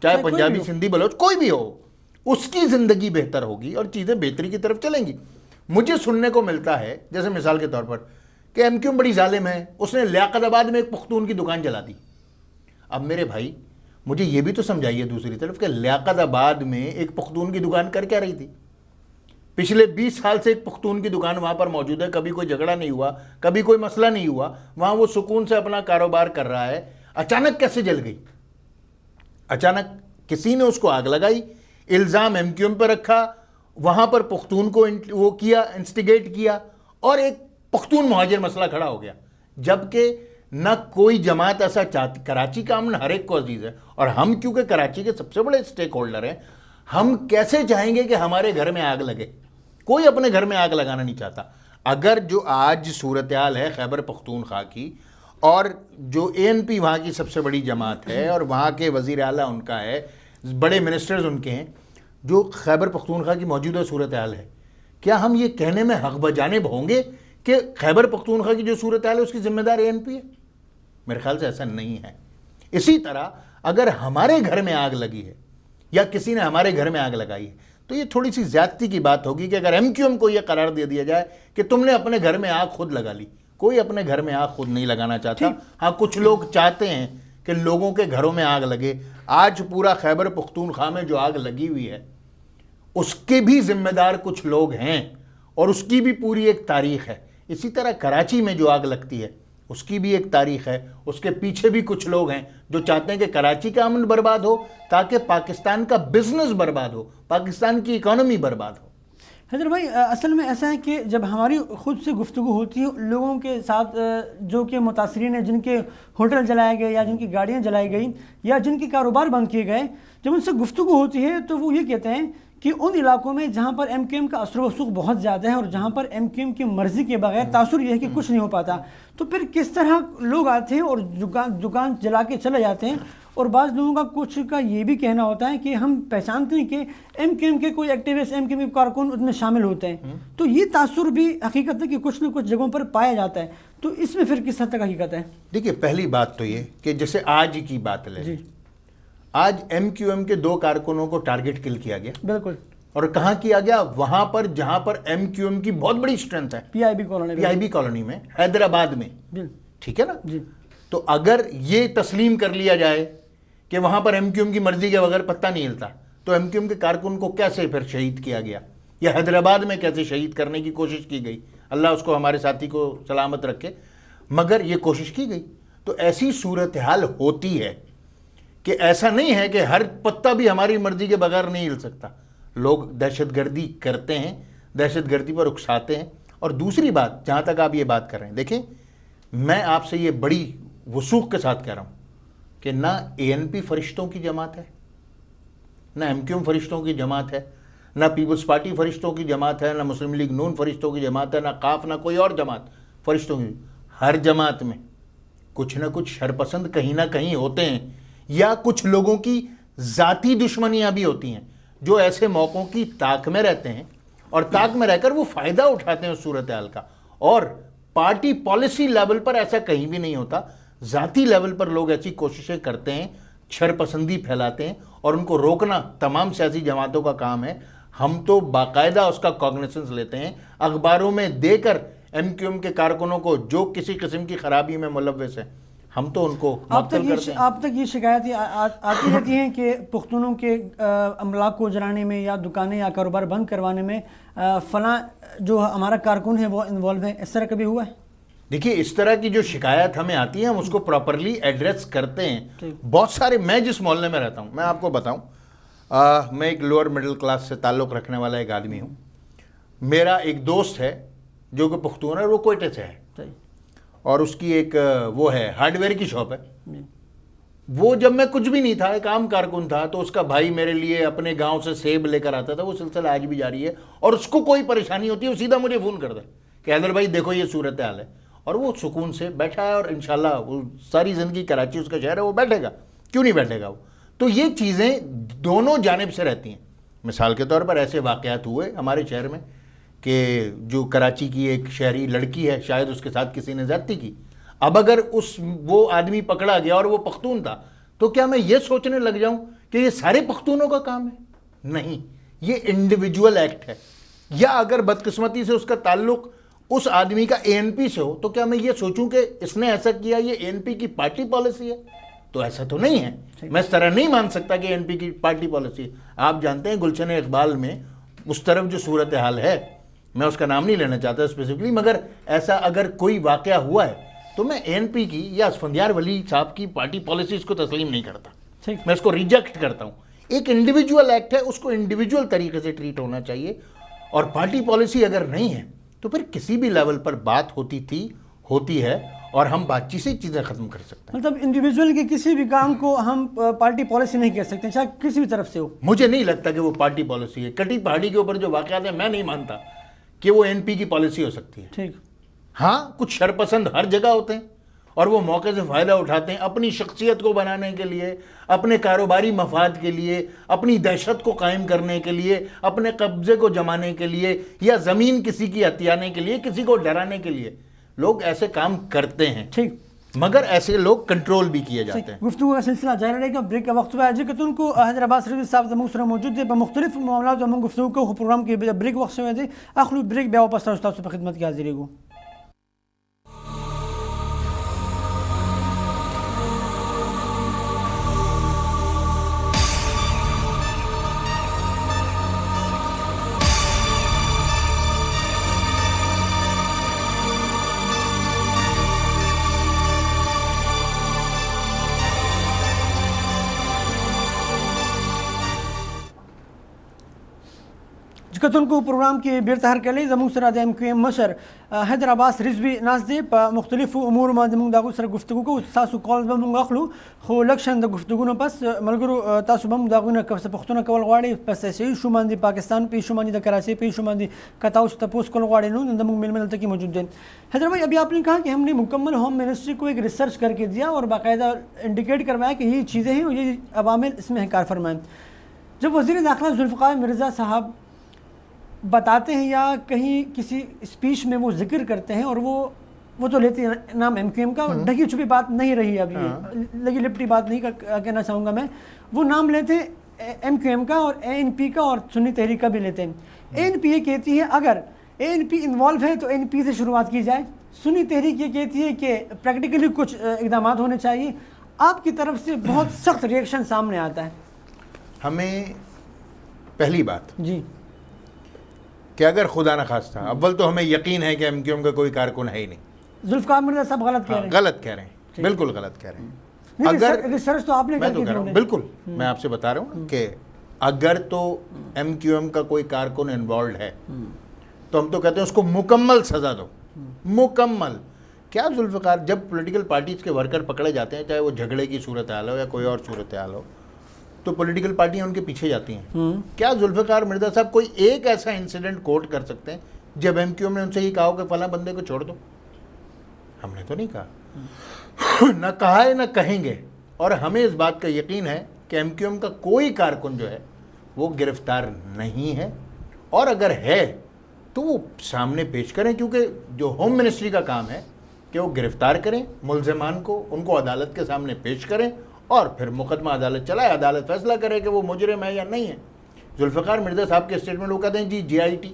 چاہے پنجابی سندھی بلوچ کوئی بھی ہو، اس کی زندگی بہتر ہوگی اور چیزیں بہتری کی طرف چلیں گی. مجھے سننے کو ملتا ہے جیسے مثال کے طور پر کہ ایم کیو ایم بڑی ظالم ہے، اس نے لیاقت آباد میں ایک پختون کی دکان جلا دی. اب میرے بھائی مجھے یہ بھی تو سمجھائیے دوسری طرف کہ لیاقت آباد میں ایک پختون کی دکان کر کیا رہی تھی؟ پچھلے 20 سال سے ایک پختون کی دکان وہاں پر موجود ہے، کبھی کوئی جھگڑا نہیں ہوا، کبھی کوئی مسئلہ نہیں ہوا، وہاں وہ سکون سے اپنا کاروبار کر رہا ہے. اچانک کیسے جل گئی؟ اچانک کسی نے اس کو آگ لگائی، الزام ایم کیو ایم پہ رکھا، وہاں پر پختون کو وہ کیا، انسٹیگیٹ کیا، اور ایک پختون مہاجر مسئلہ کھڑا ہو گیا. جبکہ نہ کوئی جماعت ایسا چاہتی، کراچی کا امن ہر ایک کو عزیز ہے، اور ہم کیونکہ کراچی کے سب سے بڑے سٹیک ہولڈر ہیں، ہم کیسے چاہیں گے کہ ہمارے گھر میں آگ لگے؟ کوئی اپنے گھر میں آگ لگانا نہیں چاہتا. اگر جو آج صورتحال ہے خیبر پختونخوا کی، اور جو اے این پی وہاں کی سب سے بڑی جماعت ہے اور وہاں کے وزیر اعلیٰ ان کا ہے، بڑے منسٹرز ان کے ہیں، جو خیبر پختونخوا کی موجودہ صورتحال ہے، کیا ہم یہ کہنے میں حق بجانب ہوں گے کہ خیبر پختونخوا کی جو صورتحال ہے اس کی ذمہ دار اے این پی ہے؟ میرے خیال سے ایسا نہیں ہے. اسی طرح اگر ہمارے گھر میں آگ لگی ہے یا کسی نے ہمارے گھر میں آگ لگائی ہے تو یہ تھوڑی سی زیادتی کی بات ہوگی کہ اگر ایم کیو ایم کو یہ قرار دے دیا جائے کہ تم نے اپنے گھر میں آگ خود لگا لی. کوئی اپنے گھر میں آگ خود نہیں لگانا چاہتا. ہاں کچھ لوگ چاہتے ہیں کہ لوگوں کے گھروں میں آگ لگے. آج پورا خیبر پختونخوا میں جو آگ لگی ہوئی ہے اس کے بھی ذمہ دار کچھ لوگ ہیں اور اس کی بھی پوری ایک تاریخ ہے. اسی طرح کراچی میں جو آگ لگتی ہے اس کی بھی ایک تاریخ ہے، اس کے پیچھے بھی کچھ لوگ ہیں جو چاہتے ہیں کہ کراچی کا امن برباد ہو تاکہ پاکستان کا بزنس برباد ہو، پاکستان کی اکانومی برباد ہو. حیدر بھائی اصل میں ایسا ہے کہ جب ہماری خود سے گفتگو ہوتی ہے لوگوں کے ساتھ جو کہ متاثرین ہیں، جن کے ہوٹل جلائے گئے یا جن کی گاڑیاں جلائی گئی یا جن کے کاروبار بند کیے گئے، جب ان سے گفتگو ہوتی ہے تو وہ یہ کہتے ہیں کہ ان علاقوں میں جہاں پر ایم کیو ایم کا اثر و رسوخ بہت زیادہ ہے اور جہاں پر ایم کیو ایم کی مرضی کے بغیر تاثر یہ ہے کہ کچھ نہیں ہو پاتا، تو پھر کس طرح لوگ آتے ہیں اور دکان جلا کے چلے جاتے ہیں. اور بعض لوگوں کا کچھ کا یہ بھی کہنا ہوتا ہے کہ ہم پہچانتے ہیں کہ ایم کیو ایم کے کوئی ایکٹیوسٹ، ایم کیو ایم کے کارکن ان میں شامل ہوتے ہیں، تو یہ تاثر بھی حقیقت ہے کہ کچھ نہ کچھ جگہوں پر پایا جاتا ہے. تو اس میں پھر کس حد تک حقیقت ہے؟ دیکھیے پہلی بات تو یہ کہ جیسے آج کی بات لیں، آج ایم کیو ایم کے 2 کارکنوں کو ٹارگٹ کل کیا گیا. بالکل. اور کہاں کیا گیا؟ وہاں پر جہاں پر ایم کیو ایم کی بہت بڑی اسٹرینتھ ہے، پی آئی بی کالونی میں، حیدرآباد میں. ٹھیک ہے نا؟ تو اگر یہ تسلیم کر لیا جائے کہ وہاں پر ایم کیو ایم کی مرضی کے بغیر پتہ نہیں ہلتا، تو ایم کیو ایم کے کارکن کو کیسے پھر شہید کیا گیا یا حیدرآباد میں کیسے شہید کرنے کی کوشش کی گئی؟ اللہ اس کو، ہمارے ساتھی کو سلامت رکھے، مگر یہ کوشش کی گئی. تو ایسی صورتحال ہوتی ہے کہ ایسا نہیں ہے کہ ہر پتہ بھی ہماری مرضی کے بغیر نہیں ہل سکتا. لوگ دہشت گردی کرتے ہیں، دہشت گردی پر اکساتے ہیں. اور دوسری بات، جہاں تک آپ یہ بات کر رہے ہیں، دیکھیں میں آپ سے یہ بڑی وثوق کے ساتھ کہہ رہا ہوں کہ نہ اے این پی فرشتوں کی جماعت ہے، نہ ایم کیو ایم فرشتوں کی جماعت ہے، نہ پیپلز پارٹی فرشتوں کی جماعت ہے، نہ مسلم لیگ نون فرشتوں کی جماعت ہے، نہ قاف، نہ کوئی اور جماعت فرشتوں کی. ہر جماعت میں کچھ نہ کچھ شرپسند کہیں نہ کہیں ہوتے ہیں، یا کچھ لوگوں کی ذاتی دشمنیاں بھی ہوتی ہیں جو ایسے موقعوں کی طاق میں رہتے ہیں اور طاق میں رہ کر وہ فائدہ اٹھاتے ہیں اس صورتحال کا. اور پارٹی پالیسی لیول پر ایسا کہیں بھی نہیں ہوتا، ذاتی لیول پر لوگ ایسی کوششیں کرتے ہیں، شرپسندی پھیلاتے ہیں، اور ان کو روکنا تمام سیاسی جماعتوں کا کام ہے. ہم تو باقاعدہ اس کا کوگنیسنس لیتے ہیں، اخباروں میں دے کر ایم کیو ایم کے کارکنوں کو جو کسی قسم کی خرابی میں ملوث ہیں ہم تو ان کو معطل کرتے ہیں. آپ تک یہ شکایتیں آتی رہتی ہیں کہ پختونوں کے املاک کو جلانے میں یا دکانیں یا کاروبار بند کروانے میں فلاں جو ہمارا کارکن ہے وہ انوالو ہے، اس طرح کبھی ہوا ہے؟ دیکھیے اس طرح کی جو شکایت ہمیں آتی ہے ہم اس کو پراپرلی ایڈریس کرتے ہیں. بہت سارے، میں جس محلے میں رہتا ہوں میں آپ کو بتاؤں، میں ایک لوور مڈل کلاس سے تعلق رکھنے والا ایک آدمی ہوں. میرا ایک دوست ہے جو کہ پختون ہے، وہ کوئٹے سے ہے، اور اس کی ایک وہ ہے ہارڈ ویئر کی شاپ ہے. وہ جب میں کچھ بھی نہیں تھا، ایک عام کارکن تھا، تو اس کا بھائی میرے لیے اپنے گاؤں سے سیب لے کر آتا تھا. وہ سلسلہ آج بھی جاری ہے، اور اس کو کوئی پریشانی ہوتی ہے وہ سیدھا مجھے فون کرتا ہے کہ حیدر بھائی دیکھو یہ صورتحال ہے. اور وہ سکون سے بیٹھا ہے، اور انشاءاللہ وہ ساری زندگی کراچی اس کا شہر ہے، وہ بیٹھے گا، کیوں نہیں بیٹھے گا وہ. تو یہ چیزیں دونوں جانب سے رہتی ہیں. مثال کے طور پر ایسے واقعات ہوئے ہمارے شہر میں کہ جو کراچی کی ایک شہری لڑکی ہے، شاید اس کے ساتھ کسی نے زیادتی کی. اب اگر وہ آدمی پکڑا گیا اور وہ پختون تھا تو کیا میں یہ سوچنے لگ جاؤں کہ یہ سارے پختونوں کا کام ہے؟ نہیں، یہ انڈیویجول ایکٹ ہے. یا اگر بدقسمتی سے اس کا تعلق اس آدمی کا اے این پی سے ہو تو کیا میں یہ سوچوں کہ اس نے ایسا کیا یہ اے این پی کی پارٹی پالیسی ہے؟ تو ایسا تو نہیں ہے. میں اس طرح نہیں مان سکتا کہ اے این پی کی پارٹی پالیسی ہے. آپ جانتے ہیں گلشن اقبال میں اس طرف جو صورتحال ہے، میں اس کا نام نہیں لینا چاہتا اسپیسیفکلی، مگر ایسا اگر کوئی واقعہ ہوا ہے تو میں اے این پی کی یا اسفندیار ولی صاحب کی پارٹی پالیسیز کو تسلیم نہیں کرتا. میں اس کو ریجیکٹ کرتا ہوں. ایک انڈیویجول ایکٹ ہے، اس کو انڈیویجول طریقے سے ٹریٹ ہونا چاہیے. اور پارٹی پالیسی اگر نہیں ہے تو پھر کسی بھی لیول پر بات ہوتی ہے اور ہم بات چیت سے چیزیں ختم کر سکتے ہیں. مطلب انڈیویجول کے کسی بھی کام کو ہم پارٹی پالیسی نہیں کہہ سکتے، چاہے کسی بھی طرف سے ہو. مجھے نہیں لگتا کہ وہ پارٹی پالیسی ہے. کٹی پہاڑی کے اوپر جو واقعات ہیں میں نہیں مانتا کہ وہ این پی کی پالیسی ہو سکتی ہے. ٹھیک. ہاں کچھ شرپسند ہر جگہ ہوتے ہیں اور وہ موقع سے فائدہ اٹھاتے ہیں اپنی شخصیت کو بنانے کے لیے، اپنے کاروباری مفاد کے لیے، اپنی دہشت کو قائم کرنے کے لیے، اپنے قبضے کو جمانے کے لیے، یا زمین کسی کی ہتھیانے کے لیے، کسی کو ڈرانے کے لیے لوگ ایسے کام کرتے ہیں. ٹھیک. مگر ایسے لوگ کنٹرول بھی کیے جاتے ہیں. گفتگو کا سلسلہ جاری رہے گا. بریک کا وقت ہوا ہے جی کہ تم کو حیدرآباد رضوی صاحب زمون سره موجود دي په مختلف معاملات زمون گفتگو کو پروگرام کې بریک وخت شوی دی. اخلو بریک بیا واپس تاسو په خدمت کې حاضر یو. کتونکو پروگرام کې بیرته هرکلی زموږ سره د ایم کیو ایم مشر حیدرآباد رضوی ناست دی. په مختلفو امور باندې موږ د هغوی سره گفتگو کوو. تاسو کالز به موږ اخلو، خو لږ شان د گفتگو نه پس ملګرو تاسو به هم د هغوی نه که څه پوښتنه کول غواړئ په سیاسي ایشو باندې، پاکستان په ایشو باندې، د کراچۍ په ایشو باندې که تاسو تپوس کول غواړئ نو زموږ میل دلته کې موجود دی. حیدر بھائی ابھی آپ نے کہا کہ ہم نے مکمل ہوم منسٹری کو ایک ریسرچ کر کے دیا اور باقاعدہ انڈیکیٹ کروایا کہ یہ چیزیں ہیں اور یہ عوامل اس میں کار فرمائیں. جب وزیر داخلہ ذوالفقار مرزا صاحب بتاتے ہیں یا کہیں کسی اسپیچ میں وہ ذکر کرتے ہیں اور وہ تو لیتے ہیں نام ایم کیو ایم کا، ڈھکی چھپی بات نہیں رہی ابھی، لگی لپٹی بات نہیں کہنا چاہوں گا میں، وہ نام لیتے ہیں ایم کیو ایم کا اور اے این پی کا اور سنی تحریک کا بھی لیتے ہیں. اے این پی یہ کہتی ہے اگر اے این پی انوالو ہے تو اے این پی سے شروعات کی جائے. سنی تحریک یہ کہتی ہے کہ پریکٹیکلی کچھ اقدامات ہونے چاہیے. آپ کی طرف سے بہت سخت ریئیکشن سامنے آتا ہے. ہمیں پہلی بات جی کہ اگر خدا نخواستہ، اول تو ہمیں یقین ہے کہ ایم کیو ایم کا کوئی کارکن ہے ہی نہیں. ذوالفقار مرزا صاحب غلط کہہ رہے ہیں. غلط کہہ رہے ہیں، بالکل غلط کہہ رہے ہیں. اگر ریسرچ تو آپ نے میں تو کہہ رہا ہوں بالکل، میں آپ سے بتا رہا ہوں کہ اگر تو ایم کیو ایم کا کوئی کارکن انوالوڈ ہے تو ہم تو کہتے ہیں اس کو مکمل سزا دو. مکمل. کیا ذوالفقار جب پولیٹیکل پارٹیز کے ورکر پکڑے جاتے ہیں، چاہے وہ جھگڑے کی صورتحال ہو یا کوئی اور صورتحال ہو، تو پولیٹیکل پارٹیاں ان کے پیچھے جاتی ہیں. کیا ذوالفقار مرزا صاحب کوئی ایک ایسا انسیڈنٹ کوٹ کر سکتے ہیں جب ایم کیو ایم نے ان سے یہ کہا کہ فلاں بندے کو چھوڑ دو؟ ہم نے تو نہیں کہا، نہ کہا ہے نہ کہیں گے. اور ہمیں اس بات کا یقین ہے کہ ایم کیو ایم کا کوئی کارکن جو ہے وہ گرفتار نہیں ہے، اور اگر ہے تو وہ سامنے پیش کریں، کیونکہ جو ہوم منسٹری کا کام ہے کہ وہ گرفتار کریں ملزمان کو، ان کو عدالت کے سامنے پیش کریں اور پھر مقدمہ عدالت چلائے، عدالت فیصلہ کرے کہ وہ مجرم ہے یا نہیں ہے. ذوالفقار مرزا صاحب کے اسٹیٹمنٹ وہ کہتے ہیں جی جی آئی ٹی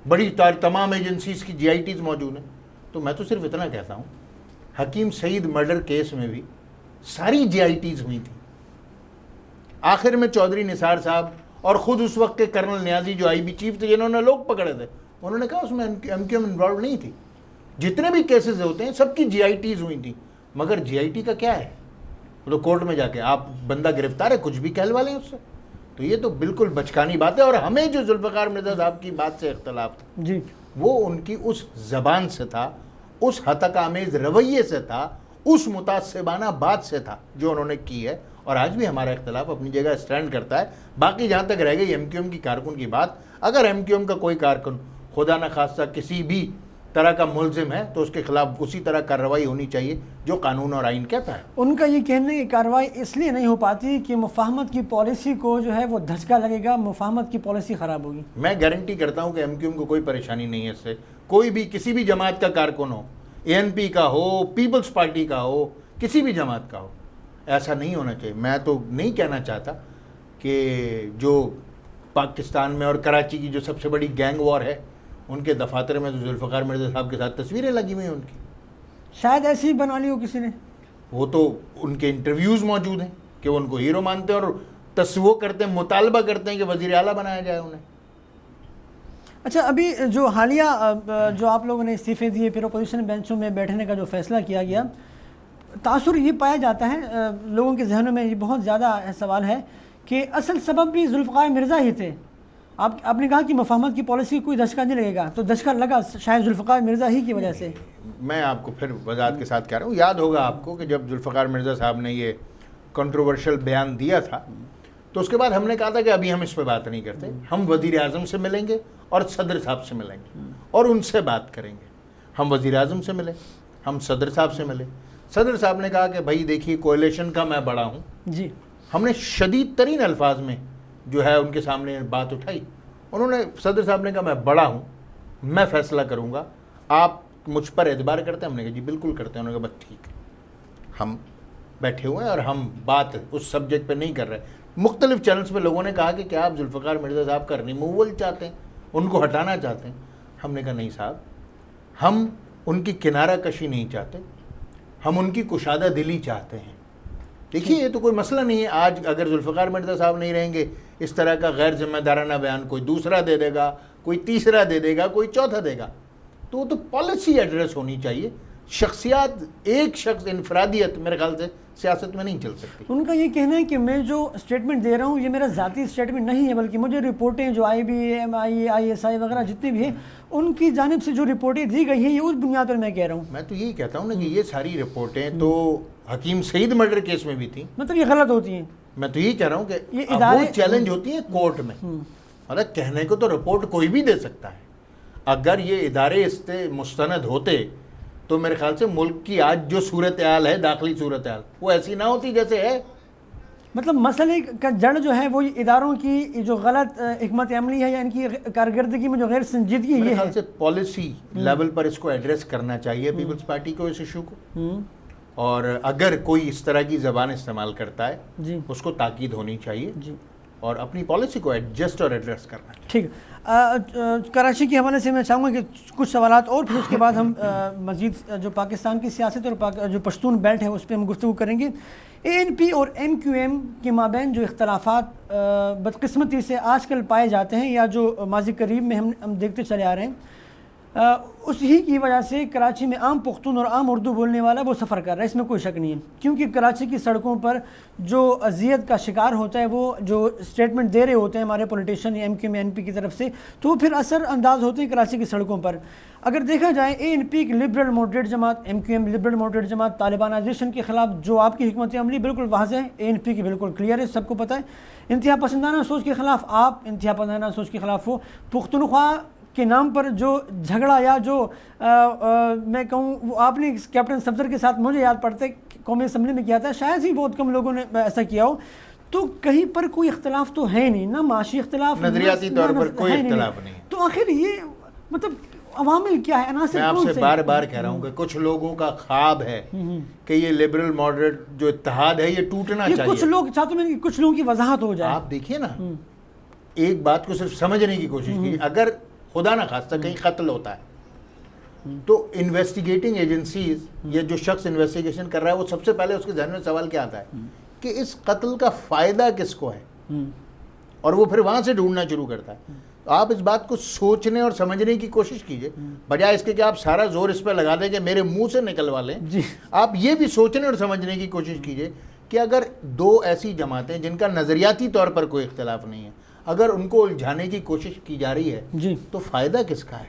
بڑی تمام ایجنسیز کی جی آئی ٹیز موجود ہیں. تو میں تو صرف اتنا کہتا ہوں، حکیم سعید مرڈر کیس میں بھی ساری جی آئی ٹیز ہوئی تھیں. آخر میں چودھری نثار صاحب اور خود اس وقت کے کرنل نیازی جو آئی بی چیف تھے، جنہوں نے لوگ پکڑے تھے، انہوں نے کہا اس میں ایم کیو ایم انوالو نہیں تھی. جتنے بھی کیسز ہوتے ہیں سب کی جی آئی ٹیز ہوئی تھیں. مگر جی آئی ٹی کا کیا ہے؟ تو کورٹ میں جا کے آپ بندہ گرفتار ہے، کچھ بھی کہلوا لیں اس سے. تو یہ تو بالکل بچکانی بات ہے. اور ہمیں جو ذوالفقار مرزا صاحب کی بات سے اختلاف تھا جی وہ ان کی اس زبان سے تھا، اس ہتک آمیز رویے سے تھا، اس متعصبانہ بات سے تھا جو انہوں نے کی ہے. اور آج بھی ہمارا اختلاف اپنی جگہ اسٹینڈ کرتا ہے. باقی جہاں تک رہ گئی ایم کیو ایم کی کارکن کی بات، اگر ایم کیو ایم کا کوئی کارکن خدا نخواستہ کسی بھی طرح کا ملزم ہے تو اس کے خلاف اسی طرح کارروائی ہونی چاہیے جو قانون اور آئین کہتا ہے. ان کا یہ کہنا ہے کہ کارروائی اس لیے نہیں ہو پاتی کہ مفاہمت کی پالیسی کو جو ہے وہ دھچکا لگے گا، مفاہمت کی پالیسی خراب ہوگی. میں گارنٹی کرتا ہوں کہ ایم کیو ایم کو کوئی پریشانی نہیں ہے اس سے. کوئی بھی کسی بھی جماعت کا کارکن ہو، اے این پی کا ہو، پیپلز پارٹی کا ہو، کسی بھی جماعت کا ہو، ایسا نہیں ہونا چاہیے. میں تو نہیں کہنا چاہتا کہ جو پاکستان میں اور کراچی کی جو سب سے بڑی گینگ وار ہے ان کے دفاتر میں تو ذوالفقار مرزا صاحب کے ساتھ تصویریں لگی ہوئی ہیں ان کی. شاید ایسی ہی بنا لی ہو کسی نے. وہ تو ان کے انٹرویوز موجود ہیں کہ وہ ان کو ہیرو مانتے ہیں اور تصور کرتے ہیں, مطالبہ کرتے ہیں کہ وزیر اعلیٰ بنایا جائے انہیں. اچھا, ابھی جو حالیہ جو آپ لوگوں نے استعفے دیے پھر اپوزیشن بینچوں میں بیٹھنے کا جو فیصلہ کیا گیا, تاثر یہ پایا جاتا ہے لوگوں کے ذہنوں میں, یہ بہت زیادہ سوال ہے کہ اصل سبب بھی ذوالفقار مرزا ہی تھے. آپ نے کہا کہ مفاہمت کی پالیسی کوئی دھچکا نہیں لگے گا, تو دھچکا لگا شاید ذوالفقار مرزا ہی کی وجہ سے. میں آپ کو پھر وضاحت کے ساتھ کہہ رہا ہوں, یاد ہوگا آپ کو کہ جب ذوالفقار مرزا صاحب نے یہ کنٹروورشل بیان دیا تھا تو اس کے بعد ہم نے کہا تھا کہ ابھی ہم اس پہ بات نہیں کرتے, ہم وزیر اعظم سے ملیں گے اور صدر صاحب سے ملیں گے اور ان سے بات کریں گے. ہم وزیر اعظم سے ملے, ہم صدر صاحب سے ملے. صدر صاحب نے کہا کہ بھائی دیکھیے کولیشن کا میں بڑا ہوں. جی, ہم نے شدید ترین الفاظ میں جو ہے ان کے سامنے بات اٹھائی. انہوں نے, صدر صاحب نے کہا میں بڑا ہوں, میں فیصلہ کروں گا, آپ مجھ پر اعتبار کرتے ہیں؟ ہم نے کہا جی بالکل کرتے ہیں. انہوں نے کہا بس ٹھیک ہے, ہم بیٹھے ہوئے ہیں اور ہم بات اس سبجیکٹ پہ نہیں کر رہے. مختلف چینلز پہ لوگوں نے کہا کہ کیا آپ ذوالفقار مرزا صاحب کا ریموول چاہتے ہیں, ان کو ہٹانا چاہتے ہیں؟ ہم نے کہا نہیں صاحب, ہم ان کی کنارہ کشی نہیں چاہتے, ہم ان کی کشادہ دلی چاہتے ہیں. دیکھیے یہ تو کوئی مسئلہ نہیں ہے, آج اگر ذوالفقار مرزا صاحب نہیں رہیں گے, اس طرح کا غیر ذمہ دارانہ بیان کوئی دوسرا دے دے گا, کوئی تیسرا دے دے گا, کوئی چوتھا دے گا, تو وہ تو پالیسی ایڈریس ہونی چاہیے. شخصیات, ایک شخص, انفرادیت میرے خیال سے سیاست میں نہیں چل سکتی. ان کا یہ کہنا ہے کہ میں جو اسٹیٹمنٹ دے رہا ہوں یہ میرا ذاتی اسٹیٹمنٹ نہیں ہے, بلکہ مجھے رپورٹیں جو IBA, ISI وغیرہ جتنی بھی ہیں ان کی جانب سے جو رپورٹیں دی گئی ہیں یہ اس بنیاد پر میں کہہ رہا ہوں. میں تو یہی کہتا ہوں نا کہ یہ ساری رپورٹیں تو حکیم سعید مرڈر کیس میں بھی تھیں, مطلب یہ غلط ہوتی ہیں. میں تو یہی کہہ رہا ہوں کہ یہ اب وہ چیلنج ہوتی ہیں کورٹ میں. مطلب کہنے کو تو رپورٹ کوئی بھی دے سکتا ہے, اگر یہ ادارے اس سے مستند ہوتے تو میرے خیال سے ملک کی آج جو صورتحال ہے, داخلی صورتحال, وہ ایسی نہ ہوتی جیسے ہے. مطلب مسئلے کا جڑ جو ہے وہ اداروں کی جو غلط حکمت عملی ہے یا ان کی کارکردگی میں جو غیر سنجیدگی میرے یہ خیال ہے. سے پالیسی لیول پر اس کو ایڈریس کرنا چاہیے پیپلز پارٹی کو, اس ایشو کو, اور اگر کوئی اس طرح کی زبان استعمال کرتا ہے جی اس کو تاکید ہونی چاہیے جی, اور اپنی پالیسی کو ایڈجسٹ اور ایڈریس کرنا چاہیے. ٹھیک ہے. کراچی کے حوالے سے میں چاہوں گا کہ کچھ سوالات اور پھر اس کے بعد ہم مزید جو پاکستان کی سیاست اور جو پشتون بیلٹ ہے اس پہ ہم گفتگو کریں گے. ANP اور MQM کے مابین جو اختلافات بدقسمتی سے آج کل پائے جاتے ہیں یا جو ماضی قریب میں ہم دیکھتے چلے آ رہے ہیں, اس ہی کی وجہ سے کراچی میں عام پختون اور عام اردو بولنے والا وہ سفر کر رہا ہے, اس میں کوئی شک نہیں ہے. کیونکہ کراچی کی سڑکوں پر جو اذیت کا شکار ہوتا ہے وہ جو اسٹیٹمنٹ دے رہے ہوتے ہیں ہمارے پولیٹیشین یا MQM NP کی طرف سے, تو وہ پھر اثر انداز ہوتے ہیں کراچی کی سڑکوں پر. اگر دیکھا جائے ANP ایک لبرل ماڈریٹ جماعت, MQM لبرل ماڈریٹ جماعت, طالبانائزیشن کے خلاف جو آپ کی حکمت عملی بالکل واضح ہے, ANP کی بالکل کلیئر ہے, سب کو پتہ ہے. انتہا پسندانہ سوچ کے خلاف آپ, انتہا پسندانہ سوچ کے خلاف وہ. پختونخوا کے نام پر جو جھگڑا یا جو میں کہوں وہ آپ نے کیپٹن سبزر کے ساتھ مجھے یاد پڑتا ہے قومی اسمبلی میں کیا تھا, شاید ہی بہت کم لوگوں نے ایسا کیا ہو. تو کہیں پر کوئی اختلاف تو ہے نہیں, نہ معاشی اختلاف, نظریاتی طور پر کوئی اختلاف نہیں. تو آخر یہ مطلب عوامل کیا ہے, عناصر میں آپ کون سے بار بار کہہ رہا ہوں کہ کچھ لوگوں کا خواب ہے کہ یہ لبرل ماڈریٹ جو اتحاد ہے یہ ٹوٹنا چاہیے. کچھ لوگ چاہتے ہیں کہ کچھ لوگوں کی وضاحت ہو جائے. آپ دیکھیے نا, ایک بات کو صرف سمجھنے کی کوشش کیجیے. اگر خدا نہ خواستہ کہیں قتل ہوتا ہے تو انویسٹیگیٹنگ ایجنسیز یا جو شخص انویسٹیگیشن کر رہا ہے وہ سب سے پہلے اس کے ذہن میں سوال کیا آتا ہے کہ اس قتل کا فائدہ کس کو ہے, اور وہ پھر وہاں سے ڈھونڈنا شروع کرتا ہے. آپ اس بات کو سوچنے اور سمجھنے کی کوشش کیجئے, بجائے اس کے کہ آپ سارا زور اس پہ لگا دیں کہ میرے منہ سے نکلوا لیں. آپ یہ بھی سوچنے اور سمجھنے کی کوشش کیجئے کہ اگر دو ایسی جماعتیں جن کا نظریاتی طور پر کوئی اختلاف نہیں ہے, اگر ان کو الجھانے کی کوشش کی جا رہی ہے تو فائدہ کس کا ہے؟